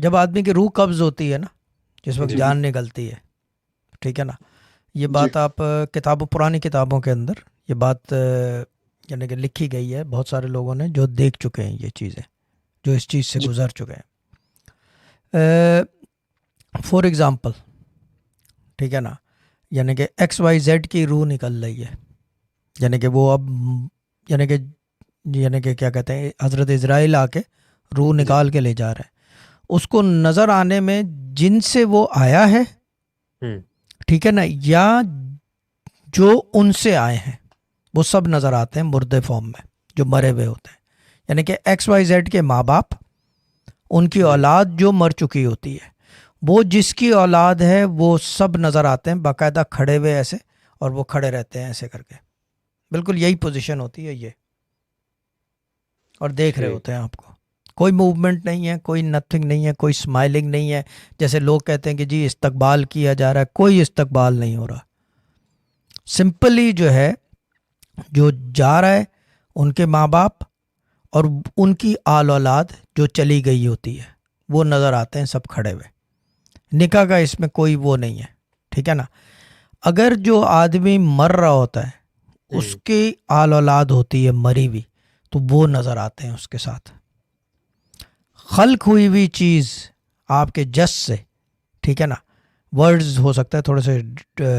جب آدمی کی روح قبض ہوتی ہے نا، جس وقت جی جان نکلتی ہے، ٹھیک ہے نا، یہ جی بات آپ پرانی کتابوں کے اندر یہ بات یعنی کہ لکھی گئی ہے، بہت سارے لوگوں نے جو دیکھ چکے ہیں یہ چیزیں، جو اس چیز سے جی گزر چکے ہیں. فار ایگزامپل، ٹھیک ہے نا، یعنی کہ ایکس وائی زیڈ کی روح نکل رہی ہے، یعنی کہ وہ اب یعنی کہ کیا کہتے ہیں، حضرت اسرائیل آ کے روح جی نکال کے لے جا رہے ہیں. اس کو نظر آنے میں جن سے وہ آیا ہے، ہوں ٹھیک ہے نا، یا جو ان سے آئے ہیں، وہ سب نظر آتے ہیں مردے فارم میں، جو مرے ہوئے ہوتے ہیں. یعنی کہ ایکس وائی زیڈ کے ماں باپ، ان کی جی اولاد جو مر چکی ہوتی ہے، وہ جس کی اولاد ہے وہ سب نظر آتے ہیں باقاعدہ کھڑے ہوئے ایسے، اور وہ کھڑے رہتے ہیں ایسے کر کے، بالکل یہی پوزیشن ہوتی ہے یہ، اور دیکھ رہے ٹھیک ہوتے ہیں آپ کو. کوئی موومنٹ نہیں ہے، کوئی نتھنگ نہیں ہے، کوئی سمائلنگ نہیں ہے. جیسے لوگ کہتے ہیں کہ جی استقبال کیا جا رہا ہے، کوئی استقبال نہیں ہو رہا. سمپلی جو ہے، جو جا رہا ہے ان کے ماں باپ اور ان کی آل اولاد جو چلی گئی ہوتی ہے، وہ نظر آتے ہیں سب کھڑے ہوئے. نکاح کا اس میں کوئی وہ نہیں ہے، ٹھیک ہے نا. اگر جو آدمی مر رہا ہوتا ہے اس کی آل اولاد ہوتی ہے مری ہوئی، تو وہ نظر آتے ہیں اس کے ساتھ. خلق ہوئی ہوئی چیز آپ کے جس سے، ٹھیک ہے نا، ورڈز ہو سکتا ہے تھوڑے سے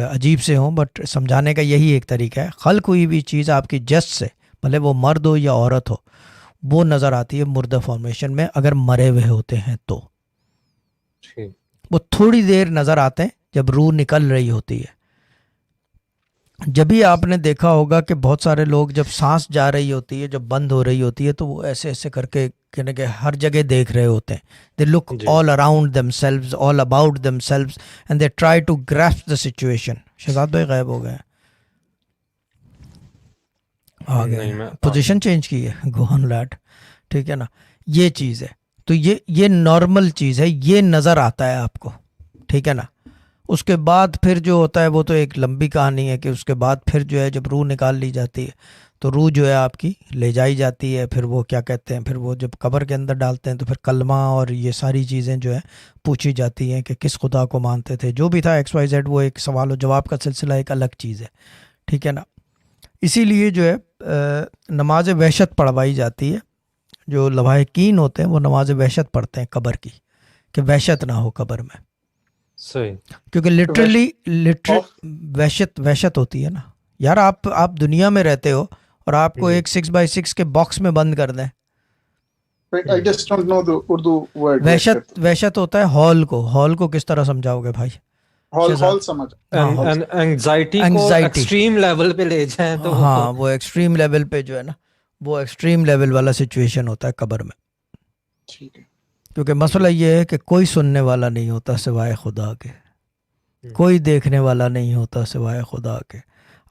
عجیب سے ہوں، بٹ سمجھانے کا یہی ایک طریقہ ہے. خلق ہوئی ہوئی چیز آپ کی جس سے، بھلے وہ مرد ہو یا عورت ہو، وہ نظر آتی ہے مردہ فارمیشن میں اگر مرے ہوئے ہوتے ہیں تو. ٹھیک وہ تھوڑی دیر نظر آتے ہیں جب روح نکل رہی ہوتی ہے. جب بھی آپ نے دیکھا ہوگا کہ بہت سارے لوگ جب سانس جا رہی ہوتی ہے، جب بند ہو رہی ہوتی ہے، تو وہ ایسے ایسے کر کے یعنی کہ ہر جگہ دیکھ رہے ہوتے ہیں. دے لک جی all around themselves, all about themselves, and they try to grasp the situation. Shahzad بھائی غائب ہو گئے، آ گئے، نہیں میں پوزیشن چینج کی ہے، گو آن لیٹ، ٹھیک ہے نا. یہ چیز ہے، تو یہ نارمل چیز ہے، یہ نظر آتا ہے آپ کو، ٹھیک ہے نا. اس کے بعد پھر جو ہوتا ہے وہ تو ایک لمبی کہانی ہے کہ اس کے بعد پھر جو ہے جب روح نکال لی جاتی ہے تو روح جو ہے آپ کی لے جائی جاتی ہے. پھر وہ کیا کہتے ہیں، پھر وہ جب قبر کے اندر ڈالتے ہیں تو پھر کلمہ اور یہ ساری چیزیں جو ہے پوچھی جاتی ہیں کہ کس خدا کو مانتے تھے. جو بھی تھا ایکس وائی زیڈ، وہ ایک سوال و جواب کا سلسلہ ایک الگ چیز ہے، ٹھیک ہے نا. اسی لیے جو ہے نماز وحشت پڑھوائی جاتی ہے. جو لواحقین ہوتے ہیں وہ نماز وحشت پڑھتے ہیں قبر کی، کہ وحشت نہ ہو قبر میں. صحیح. کیونکہ وحشت ہوتی ہے نا یار. آپ دنیا میں رہتے ہو اور آپ کو ایک 6x6 کے باکس میں بند کر دیں. I just don't know the Urdu word. وحشت ہوتا ہے ہال کو کس طرح سمجھاؤ گے بھائی؟ ہال سمجھ. اینگزائٹی کو ایکسٹریم لیول پہ لے جائیں تو ہاں، وہ ایکسٹریم لیول پہ جو ہے نا، وہ ایکسٹریم لیول والا سچویشن ہوتا ہے قبر میں. ٹھیک ہے. کیونکہ مسئلہ یہ ہے کہ کوئی سننے والا نہیں ہوتا سوائے خدا کے، کوئی دیکھنے والا نہیں ہوتا سوائے خدا کے.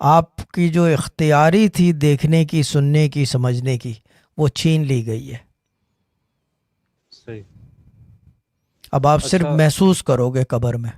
آپ کی جو اختیاری تھی دیکھنے کی، سننے کی، سمجھنے کی، وہ چھین لی گئی ہے. صحیح. اب آپ صرف محسوس کرو گے قبر میں.